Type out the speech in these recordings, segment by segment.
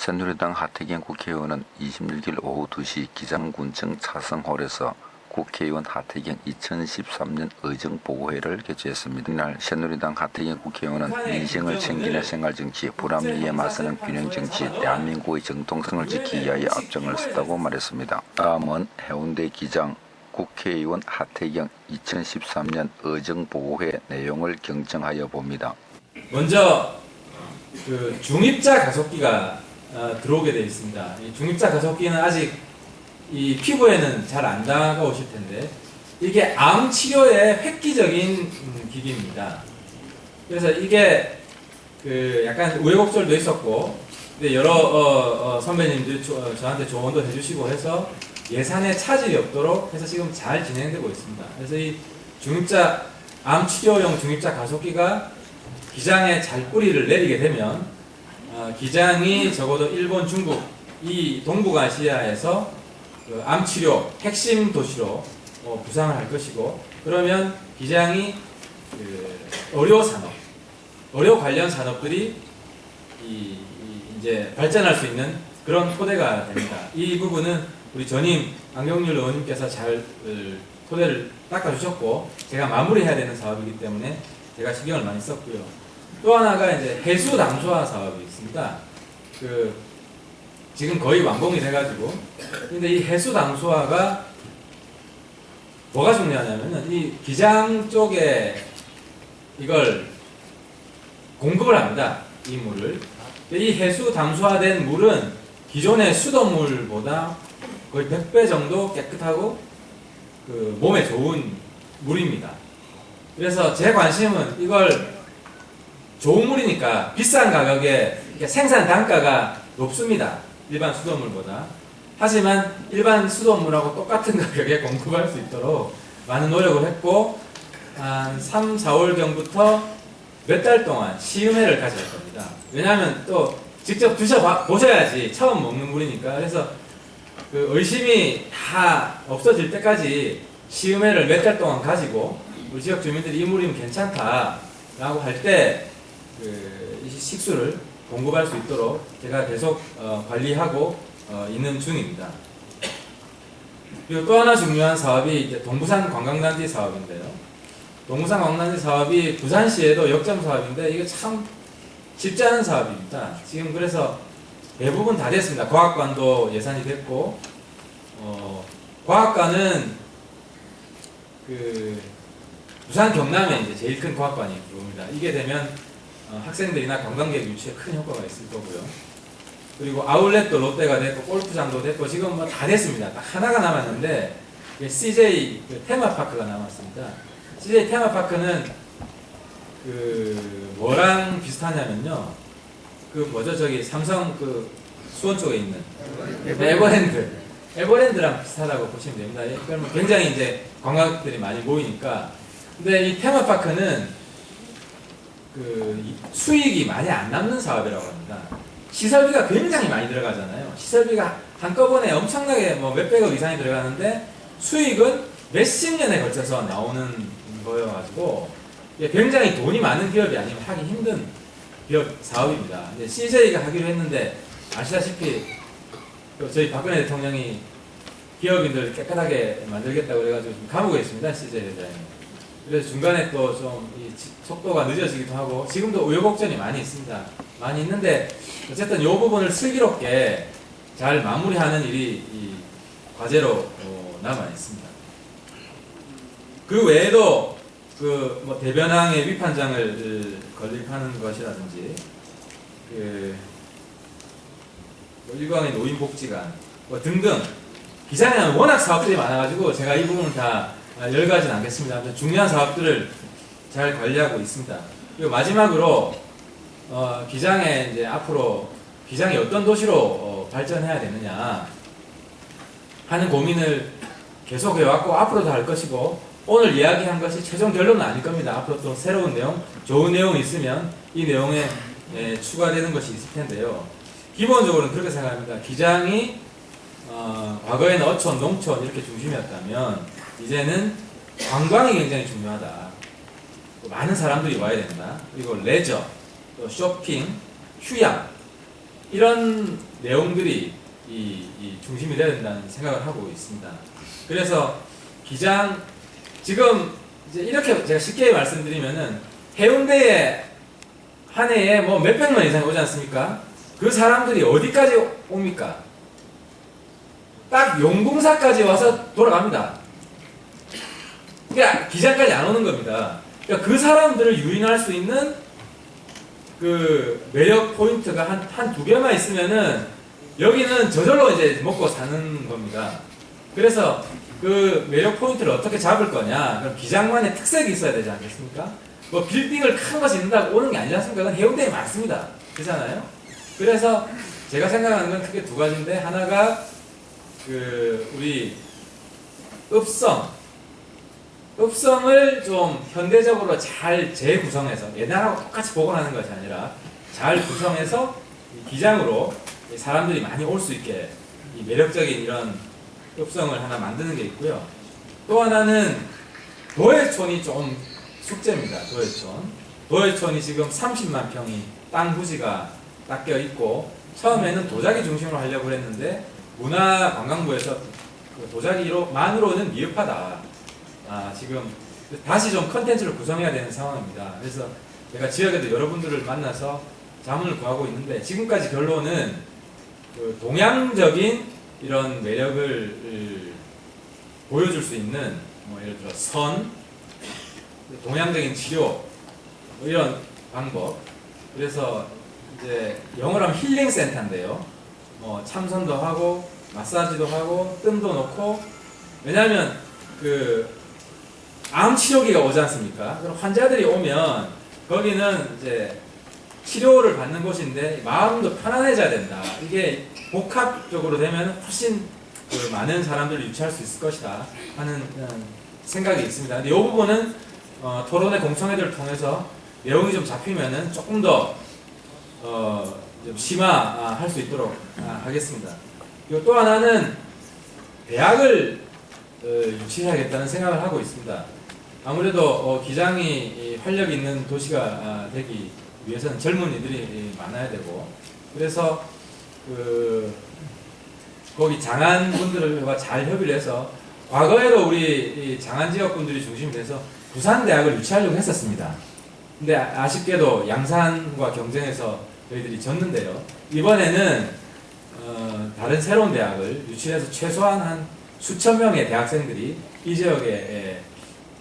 새누리당 하태경 국회의원은 26일 오후 2시 기장군청 차성홀에서 국회의원 하태경 2013년 의정보고회를 개최했습니다. 이날 새누리당 하태경 국회의원은 민생을 챙기는 생활정치, 불합리에 맞서는 균형정치, 대한민국의 정통성을 지키기 위하여 앞장을 섰다고 말했습니다. 다음은 해운대 기장 국회의원 하태경 2013년 의정보고회 내용을 경청하여 봅니다. 먼저 중입자 가속기가 들어오게 되어 있습니다. 이 중입자 가속기는 아직 이 피부에는 잘 안 다가오실 텐데 이게 암 치료의 획기적인 기기입니다. 그래서 이게 약간 우여곡절도 있었고, 근데 여러 선배님들 저한테 조언도 해주시고 해서 예산에 차질이 없도록 해서 지금 잘 진행되고 있습니다. 그래서 이 중입자 암 치료용 중입자 가속기가 기장에 잘 뿌리를 내리게 되면 기장이 적어도 일본, 중국 이 동북아시아에서 암치료 핵심 도시로 부상을 할 것이고, 그러면 기장이 의료 산업, 의료 관련 산업들이 이제 발전할 수 있는 그런 토대가 됩니다. 이 부분은 우리 전임 안경률 의원님께서 잘 토대를 닦아주셨고, 제가 마무리해야 되는 사업이기 때문에 제가 신경을 많이 썼고요. 또 하나가 이제 해수 담수화 사업이 있습니다. 지금 거의 완공이 돼가지고, 근데 이 해수 담수화가 뭐가 중요하냐면은 이 기장 쪽에 이걸 공급을 합니다. 이 물을. 이 해수 담수화된 물은 기존의 수돗물보다 거의 100배 정도 깨끗하고 몸에 좋은 물입니다. 그래서 제 관심은 이걸 좋은 물이니까 비싼 가격에 생산 단가가 높습니다. 일반 수돗물보다. 하지만 일반 수돗물하고 똑같은 가격에 공급할 수 있도록 많은 노력을 했고, 한 3, 4월경부터 몇 달 동안 시음회를 가져갈 겁니다. 왜냐하면 또 직접 드셔보셔야지 처음 먹는 물이니까. 그래서 의심이 다 없어질 때까지 시음회를 몇 달 동안 가지고 우리 지역 주민들이 이 물이면 괜찮다라고 할 때 이 식수를 공급할 수 있도록 제가 계속 관리하고 있는 중입니다. 그리고 또 하나 중요한 사업이 이제 동부산 관광단지 사업인데요. 동부산 관광단지 사업이 부산시에도 역점 사업인데 이게 참 쉽지 않은 사업입니다. 지금 그래서 대부분 다 됐습니다. 과학관도 예산이 됐고, 과학관은 부산 경남에 이제 제일 큰 과학관이 들어옵니다. 이게 되면 학생들이나 관광객 유치에 큰 효과가 있을 거고요. 그리고 아울렛도 롯데가 됐고, 골프장도 됐고, 지금 뭐 다 됐습니다. 딱 하나가 남았는데, CJ 테마파크가 남았습니다. CJ 테마파크는 뭐랑 비슷하냐면요. 저기 삼성 수원 쪽에 있는 에버랜드랑 비슷하다고 보시면 됩니다. 그러면 굉장히 이제 관광객들이 많이 모이니까. 근데 이 테마파크는 수익이 많이 안 남는 사업이라고 합니다. 시설비가 굉장히 많이 들어가잖아요. 시설비가 한꺼번에 엄청나게 몇백억 이상이 들어가는데 수익은 몇십 년에 걸쳐서 나오는 거여가지고 굉장히 돈이 많은 기업이 아니면 하기 힘든 기업 사업입니다. 근데 CJ가 하기로 했는데 아시다시피 저희 박근혜 대통령이 기업인들 깨끗하게 만들겠다고 그래가지고 감옥에 있습니다. CJ 회장이. 그래서 중간에 또 좀 속도가 늦어지기도 하고, 지금도 우여곡절이 많이 있습니다. 많이 있는데 어쨌든 이 부분을 슬기롭게 잘 마무리하는 일이 이 과제로 남아 있습니다. 그 외에도 대변항의 위판장을 건립하는 것이라든지 일광의 노인복지관 등등 기장에는 워낙 사업들이 많아가지고 제가 이 부분을 다 열거하진 않겠습니다. 중요한 사업들을 잘 관리하고 있습니다. 그리고 마지막으로 기장에 이제 앞으로 기장이 어떤 도시로 발전해야 되느냐 하는 고민을 계속 해왔고 앞으로도 할 것이고, 오늘 이야기한 것이 최종 결론은 아닐 겁니다. 앞으로 또 새로운 내용, 좋은 내용이 있으면 이 내용에 추가되는 것이 있을 텐데요. 기본적으로는 그렇게 생각합니다. 기장이 과거에는 어촌, 농촌 이렇게 중심이었다면 이제는 관광이 굉장히 중요하다. 많은 사람들이 와야 된다. 그리고 레저, 또 쇼핑, 휴양 이런 내용들이 이 중심이 되어야 된다는 생각을 하고 있습니다. 그래서 기장 지금 이제 이렇게 제가 쉽게 말씀드리면은 해운대에 한 해에 뭐 몇백 명 이상이 오지 않습니까? 그 사람들이 어디까지 옵니까? 딱 용궁사까지 와서 돌아갑니다. 그러니까 기장까지 안 오는 겁니다. 그러니까 그 사람들을 유인할 수 있는 그 매력 포인트가 한 두 개만 있으면은 여기는 저절로 이제 먹고 사는 겁니다. 그래서 그 매력 포인트를 어떻게 잡을 거냐? 그럼 기장만의 특색이 있어야 되지 않겠습니까? 뭐 빌딩을 큰 거 짓는다고 오는 게 아니지 않습니까? 그건 해운대에 많습니다. 그렇잖아요? 그래서 제가 생각하는 건 크게 두 가지인데, 하나가 그 우리 읍성을 좀 현대적으로 잘 재구성해서, 옛날하고 똑같이 복원하는 것이 아니라 잘 구성해서 기장으로 사람들이 많이 올 수 있게 이 매력적인 이런 읍성을 하나 만드는 게 있고요. 또 하나는 도해촌이 좀 숙제입니다. 도해촌이 지금 30만 평이 땅 부지가 닦여 있고, 처음에는 도자기 중심으로 하려고 했는데 문화관광부에서 그 도자기만으로는 미흡하다. 지금 다시 좀 컨텐츠를 구성해야 되는 상황입니다. 그래서 제가 지역에도 여러분들을 만나서 자문을 구하고 있는데, 지금까지 결론은 그 동양적인 이런 매력을 보여줄 수 있는, 뭐 예를 들어 선, 동양적인 치료, 뭐 이런 방법. 그래서 이제 영어로 하면 힐링 센터인데요. 뭐 참선도 하고 마사지도 하고 뜸도 놓고, 왜냐하면 그 암 치료기가 오지 않습니까? 그럼 환자들이 오면 거기는 이제 치료를 받는 곳인데 마음도 편안해져야 된다. 이게 복합적으로 되면 훨씬 그 많은 사람들을 유치할 수 있을 것이다 하는 생각이 있습니다. 근데 이 부분은 토론회 공청회들을 통해서 내용이 좀 잡히면은 조금 더 좀 심화할 수 있도록 하겠습니다. 그리고 또 하나는 대학을 유치해야겠다는 생각을 하고 있습니다. 아무래도 기장이 활력 있는 도시가 되기 위해서는 젊은이들이 많아야 되고, 그래서 거기 장안 분들과 잘 협의를 해서, 과거에도 우리 장안 지역 분들이 중심이 돼서 부산 대학을 유치하려고 했었습니다. 근데 아쉽게도 양산과 경쟁해서 저희들이 졌는데요. 이번에는 다른 새로운 대학을 유치해서 최소한 한 수천 명의 대학생들이 이 지역에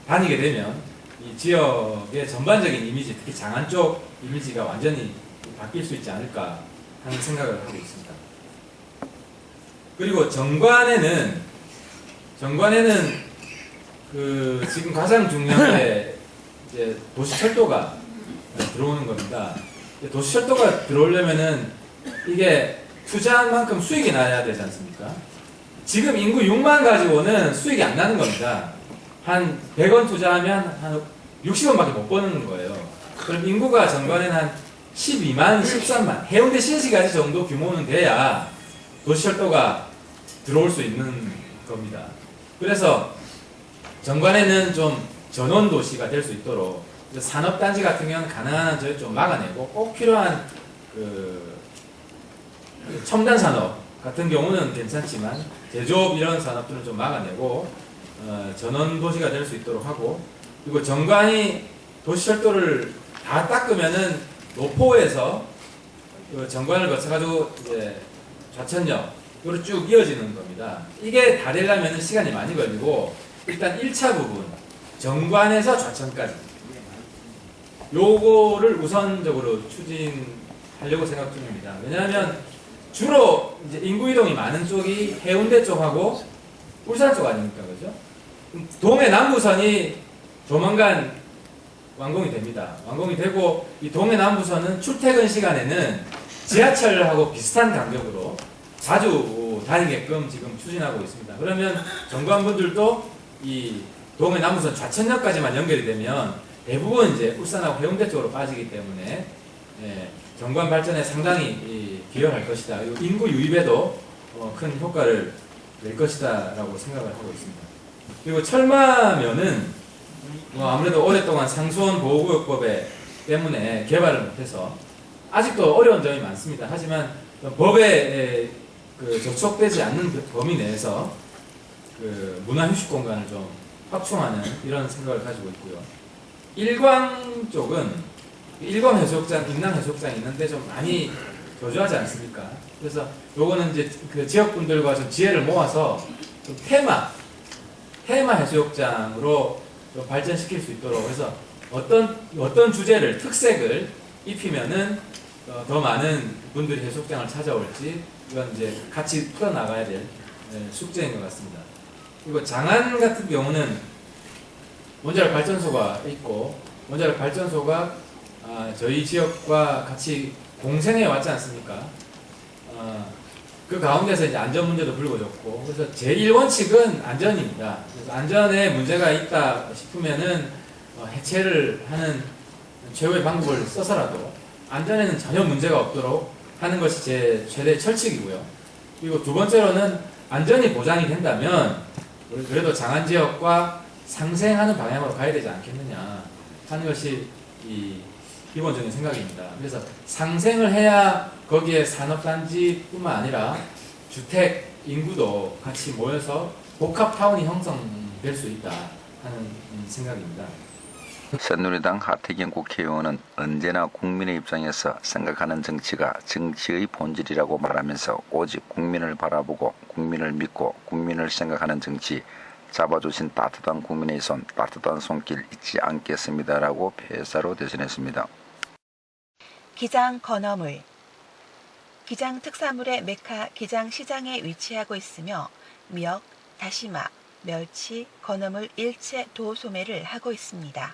다니게 되면 이 지역의 전반적인 이미지, 특히 장안 쪽 이미지가 완전히 바뀔 수 있지 않을까 하는 생각을 하고 있습니다. 그리고 정관에는 그 지금 가장 중요한 게 이제 도시철도가 들어오는 겁니다. 도시철도가 들어오려면은 이게 투자한 만큼 수익이 나야 되지 않습니까? 지금 인구 6만 가지고는 수익이 안 나는 겁니다. 한 100원 투자하면 한 60원밖에 못 버는 거예요. 그럼 인구가 정관에는 한 12만, 13만, 해운대 신시가지 정도 규모는 돼야 도시철도가 들어올 수 있는 겁니다. 그래서 정관에는 좀 전원 도시가 될 수 있도록 산업단지 같은 경우는 가능한 한 저희 좀 막아내고, 꼭 필요한 그 첨단 산업 같은 경우는 괜찮지만 제조업 이런 산업들은 좀 막아내고 전원 도시가 될 수 있도록 하고, 그리고 정관이 도시철도를 다 닦으면은 노포에서 그 정관을 거쳐가지고 이제 좌천역으로 쭉 이어지는 겁니다. 이게 다 되려면 시간이 많이 걸리고, 일단 1차 부분 정관에서 좌천까지 요거를 우선적으로 추진하려고 생각 중입니다. 왜냐하면 주로 이제 인구 이동이 많은 쪽이 해운대 쪽하고 울산 쪽 아닙니까, 그죠? 동해 남부선이 조만간 완공이 됩니다. 완공이 되고, 이 동해 남부선은 출퇴근 시간에는 지하철하고 비슷한 간격으로 자주 다니게끔 지금 추진하고 있습니다. 그러면 정관분들도 이 동해 남부선 좌천역까지만 연결이 되면 대부분 이제 울산하고 해운대 쪽으로 빠지기 때문에 정관 발전에 상당히 기여할 것이다. 그리고 인구 유입에도 큰 효과를 낼 것이다라고 생각을 하고 있습니다. 그리고 철마면은 아무래도 오랫동안 상수원 보호구역법에 때문에 개발을 못해서 아직도 어려운 점이 많습니다. 하지만 법에 저촉되지 않는 범위 내에서 문화휴식 공간을 좀 확충하는 이런 생각을 가지고 있고요. 일광 쪽은 일광해수욕장, 인남해수욕장이 있는데 좀 많이 교조하지 않습니까? 그래서 요거는 이제 그 지역분들과 좀 지혜를 모아서 좀 테마 해수욕장으로 좀 발전시킬 수 있도록 해서 어떤 주제를 특색을 입히면은 더 많은 분들이 해수욕장을 찾아올지 이건 이제 같이 풀어 나가야 될 숙제인 것 같습니다. 그리고 장안 같은 경우는 원자력 발전소가 있고 원자력 발전소가 저희 지역과 같이 공생해 왔지 않습니까? 그 가운데서 이제 안전 문제도 불거졌고 그래서 제1원칙은 안전입니다. 그래서 안전에 문제가 있다 싶으면은 해체를 하는 최후의 방법을 써서라도 안전에는 전혀 문제가 없도록 하는 것이 제 최대 철칙이고요. 그리고 두 번째로는 안전이 보장이 된다면 그래도 장안 지역과 상생하는 방향으로 가야 되지 않겠느냐 하는 것이 이 기본적인 생각입니다. 그래서 상생을 해야 거기에 산업단지뿐만 아니라 주택 인구도 같이 모여서 복합타운이 형성될 수 있다 하는 생각입니다. 새누리당 하태경 국회의원은 언제나 국민의 입장에서 생각하는 정치가 정치의 본질이라고 말하면서 오직 국민을 바라보고 국민을 믿고 국민을 생각하는 정치, 잡아주신 따뜻한 국민의 손, 따뜻한 손길 잊지 않겠습니다라고 폐사로 대신했습니다. 기장 건어물. 기장 특산물의 메카 기장시장에 위치하고 있으며 미역, 다시마, 멸치, 건어물 일체 도소매를 하고 있습니다.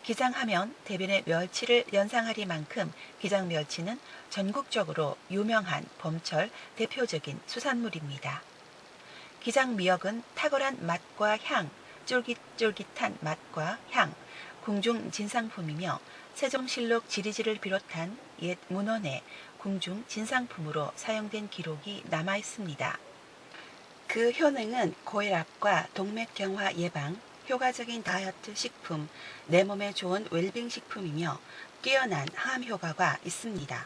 기장하면 대변의 멸치를 연상하리만큼 기장 멸치는 전국적으로 유명한 봄철 대표적인 수산물입니다. 기장 미역은 탁월한 맛과 향, 쫄깃쫄깃한 맛과 향, 궁중 진상품이며 세종실록 지리지를 비롯한 옛 문헌의 궁중 진상품으로 사용된 기록이 남아 있습니다. 그 효능은 고혈압과 동맥경화 예방, 효과적인 다이어트 식품, 내 몸에 좋은 웰빙 식품이며 뛰어난 항암 효과가 있습니다.